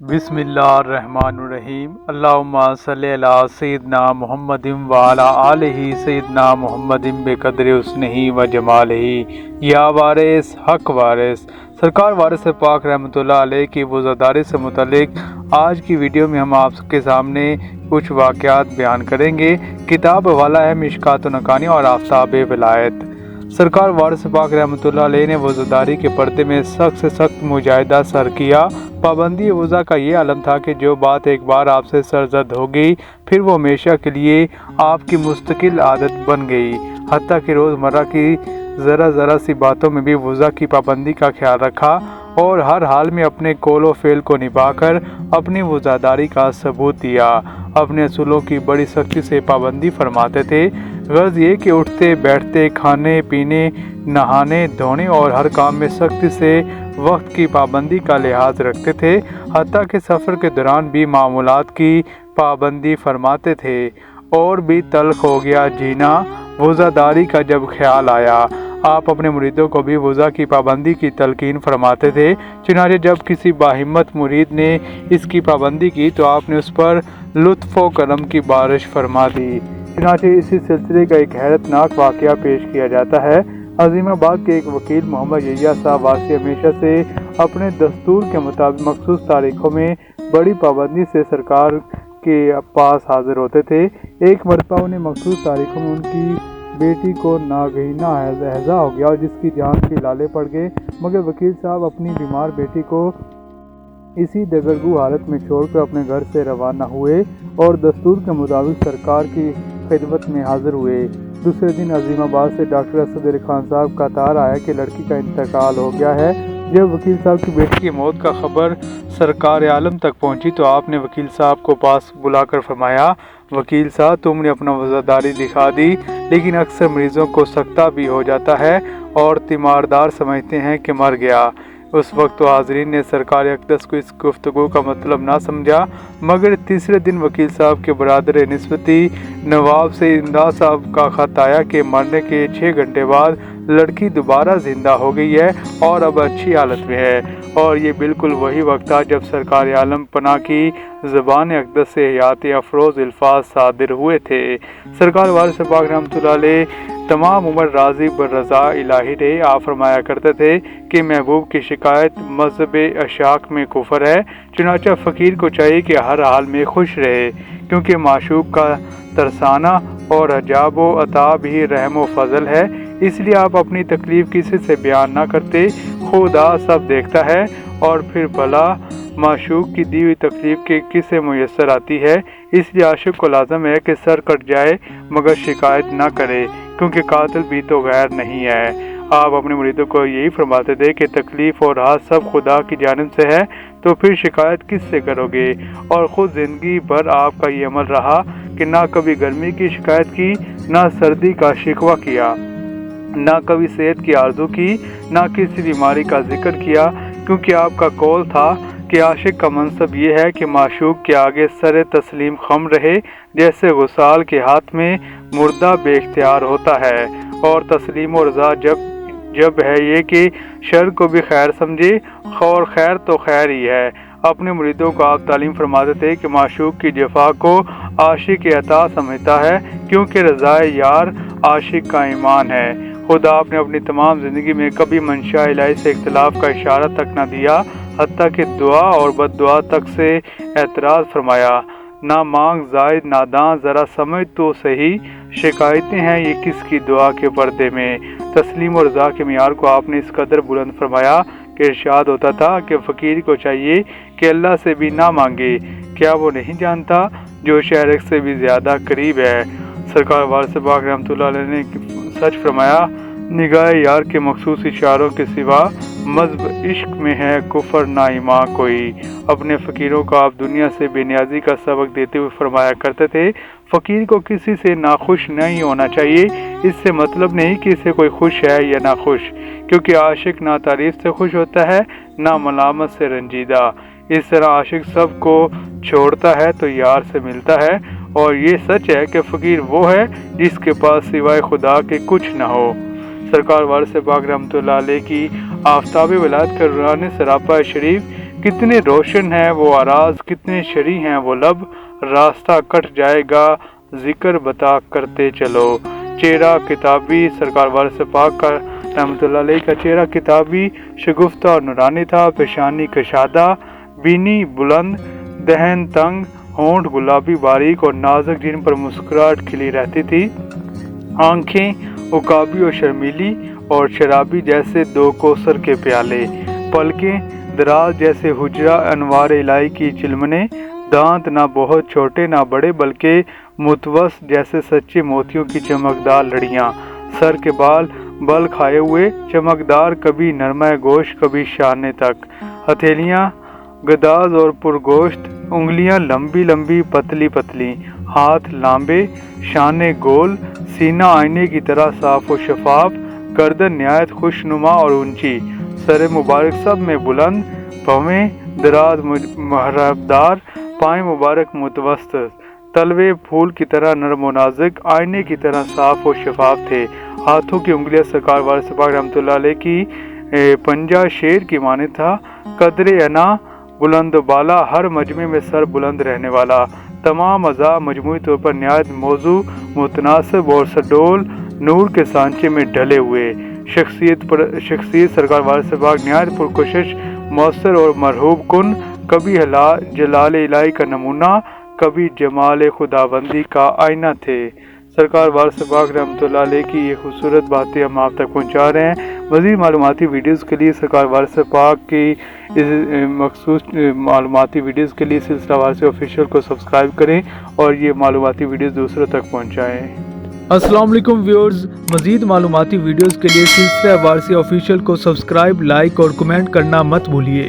बिस्मिल्लाहिर्रहमानिर्रहीम। अल्लाहुम्मा सल्लि अला सय्यिदना मुहम्मदिन व अला आलिहि सय्यिदना मुहम्मदिन बिक़द्रि हुस्निही व जमालिही। या वारिस हक वारिस सरकार वारिस पाक रहमतुल्लाह अलैह की वज़ादारी से मुतल्लिक आज की वीडियो में हम आपके सामने कुछ वाक़यात बयान करेंगे। किताब हवाला है मिशकातुन नकानी और आफ्ताब विलायत। सरकार वारिस पाक रहमतुल्लाह अलैह ने वज़ादारी के पर्दे में सख्त से सख्त मुजाहिदा सर किया। पाबंदी वज़ा का ये आलम था कि जो बात एक बार आपसे सरजद हो गई फिर वो हमेशा के लिए आपकी मुस्तकिल आदत बन गई। हत्ता कि रोज़मर्रा की ज़रा सी बातों में भी वज़ा की पाबंदी का ख्याल रखा और हर हाल में अपने कौल व फ़ेल को निभाकर अपनी वज़ादारी का सबूत दिया। अपने असूलों की बड़ी सख्ती से पाबंदी फरमाते थे। गर्ज ये कि उठते बैठते खाने पीने नहाने धोने और हर काम में सख्ती से वक्त की पाबंदी का लिहाज रखते थे। हत्ता कि सफ़र के दौरान भी मामूलात की पाबंदी फरमाते थे। और भी तल्ख हो गया जीना वज़ादारी का जब ख्याल आया। आप अपने मुरीदों को भी वज़ा की पाबंदी की तलकीन फरमाते थे। चुनांचे जब किसी बाहिम्मत मुरीद ने इसकी पाबंदी की तो आपने उस पर लुत्फ़ व करम की बारिश फरमा दी। चुनांचे इसी सिलसिले का एक हैरतनाक वाक़या पेश किया जाता है। अज़ीमाबाद के एक वकील मोहम्मद यहिया साहब वासी हमेशा से अपने दस्तूर के मुताबिक मखसूस तारीखों में बड़ी पाबंदी से सरकार के पास हाजिर होते थे। एक मरतबा उन्हें मखसूस तारीखों में उनकी बेटी को नागहीना हैज़ा हो गया और जिसकी जान के लाले पड़ गए, मगर वकील साहब अपनी बीमार बेटी को इसी दगरगू हालत में छोड़कर अपने घर से रवाना हुए और दस्तूर के मुताबिक सरकार की खिदमत में हाजिर हुए। दूसरे दिन अज़ीमाबाद से डॉक्टर असद अली खान साहब का तार आया कि लड़की का इंतकाल हो गया है। जब वकील साहब की बेटी की मौत का खबर सरकार आलम तक पहुंची तो आपने वकील साहब को पास बुलाकर फरमाया, वकील साहब तुमने अपना वज़ादारी दिखा दी, लेकिन अक्सर मरीज़ों को सकता भी हो जाता है और तीमारदार समझते हैं कि मर गया। उस वक्त तो हाज़रीन ने सरकार अक़दस को इस गुफ्तगू का मतलब ना समझा, मगर तीसरे दिन वकील साहब के बरादर निस्बती नवाब से इमदाद साहब का ख़त आया कि मरने के 6 घंटे बाद लड़की दोबारा ज़िंदा हो गई है और अब अच्छी हालत में है। और ये बिल्कुल वही वक्त था जब सरकार आलम पनाह की ज़बान अक़दस से हयात अफरोज़ अल्फाज सादिर हुए थे। सरकार वारिस पाक रहमतुल्लाह अलैह तमाम उम्र राज़ी बर रज़ा इलाही रहे। आप फरमाया करते थे कि महबूब की शिकायत मज़हब अशाक में कुफर है। चुनांचे फ़कीर को चाहिए कि हर हाल में खुश रहे, क्योंकि माशूक का तरसाना और हजाब व अताब ही रहम व फजल है। इसलिए आप अपनी तकलीफ़ किसी से बयान ना करते, खुदा सब देखता है। और फिर भला माशूक की दी हुई तकलीफ़ के किसे मुयस्सर आती है। इसलिए आशिक को लाज़म है कि सर कट जाए मगर शिकायत ना करे, क्योंकि कातिल भी तो गैर नहीं है। आप अपने मुरीदों को यही फरमाते थे कि तकलीफ़ और राहत सब खुदा की जानिब से है, तो फिर शिकायत किस से करोगे। और ख़ुद ज़िंदगी भर आपका ये अमल रहा कि ना कभी गर्मी की शिकायत की, ना सर्दी का शिकवा किया, ना कभी सेहत की आरज़ू की, ना किसी बीमारी का जिक्र किया, क्योंकि आपका कौल था कि आशिक का मनसब ये है कि माशूक के आगे सर तस्लीम खम रहे, जैसे गुसाल के हाथ में मुर्दा बेख्तियार होता है। और तस्लीम और रज़ा जब है ये कि शर को भी खैर समझे, और खैर तो खैर ही है। अपने मुरीदों को आप तालीम फरमाते थे कि माशूक की जफा को आशिक अता समझता है, क्योंकि रज़ाए यार आशिक का ईमान है। खुद आपने अपनी तमाम ज़िंदगी में कभी मंशा इलाही से इख्तिलाफ का इशारा तक न दिया, हत्ता कि दुआ और बद्दुआ तक से एतराज़ फरमाया। ना मांग जायद नादां ज़रा समझ तो सही, शिकायतें हैं ये किसकी दुआ के पर्दे में। तस्लीम और रज़ा के मियार को आपने इस कदर बुलंद फरमाया कि इरशाद होता था कि फ़कीर को चाहिए कि अल्लाह से भी ना मांगे, क्या वो नहीं जानता जो शहर से भी ज़्यादा करीब है। सरकार वारिस पाक रहमतुल्लाह अलैह ने सच फरमाया, निगाह यार के मखसूस इशारों के सिवा मज़हब इश्क में है कुफर ना ईमान कोई। अपने फ़कीरों को आप दुनिया से बेनियाजी का सबक देते हुए फरमाया करते थे, फ़कीर को किसी से नाखुश नहीं होना चाहिए। इससे मतलब नहीं कि इसे कोई खुश है या नाखुश, क्योंकि आशिक ना तारीफ़ से खुश होता है ना मलामत से रंजीदा। इस तरह आशिक सब को छोड़ता है तो यार से मिलता है। और ये सच है कि फ़कीर वो है जिसके पास सिवाय खुदा के कुछ न हो। सरकार वारिस पाक रहमतुल्लाह अलैह की आफ्ताब विलायत का रुहानी सरापा शरीफ کتنے روشن ہیں وہ آراز، کتنے شری ہیں وہ لب، راستہ کٹ جائے گا ذکر بتا کرتے چلو۔ چہرہ کتابی سرکار وارث پاک کا رحمۃ اللہ علیہ کا چہرہ کتابی شگفتہ اور نورانی تھا، پیشانی کشادہ، بینی بلند، دہن تنگ، ہونٹ گلابی باریک اور نازک جن پر مسکراہٹ کھلی رہتی تھی، آنکھیں عقابی اور شرمیلی اور شرابی جیسے دو کوثر کے پیالے، پلکیں دراز جیسے حجرہ انوار الہی کی چلمنے، دانت نہ بہت چھوٹے نہ بڑے بلکہ متوسط جیسے سچے موتیوں کی چمکدار لڑیاں، سر کے بال بل کھائے ہوئے چمکدار، کبھی نرمہ گوشت کبھی شانے تک، ہتھیلیاں گداز اور پرگوشت، انگلیاں لمبی لمبی پتلی پتلی، ہاتھ لامبے، شانے گول، سینہ آئینے کی طرح صاف و شفاف، گردن نہایت خوش نما اور اونچی، سر مبارک سب میں بلند، بھویں دراز محرابدار، پائیں مبارک متوسط، تلوے پھول کی طرح نرم و نازک، آئینے کی طرح صاف و شفاف تھے، ہاتھوں کی انگلیاں سرکار وارث پاک رحمۃ اللہ علیہ کی پنجہ شیر کی مانند تھا، قدر انا بلند و بالا، ہر مجمع میں سر بلند رہنے والا، تمام اعضاء مجموعی طور پر نہایت موزوں متناسب اور سڈول نور کے سانچے میں ڈھلے ہوئے، شخصیت سرکار وارث پاک نہایت پرکشش، مؤثر اور مرحوب کن، کبھی جلال الہی کا نمونہ، کبھی جمال خداوندی کا آئینہ تھے۔ سرکار وارث پاک رحمۃ اللہ علیہ کی یہ خوبصورت باتیں ہم آپ تک پہنچا رہے ہیں۔ مزید معلوماتی ویڈیوز کے لیے سرکار وارث پاک کی اس مخصوص معلوماتی ویڈیوز کے لیے سلسلہ وارث آفیشیل کو سبسکرائب کریں اور یہ معلوماتی ویڈیوز دوسروں تک پہنچائیں۔ السلام علیکم ویورز، مزید معلوماتی ویڈیوز کے لیے سلسلہ وارث آفیشیل کو سبسکرائب، لائک اور کمنٹ کرنا مت بھولیے۔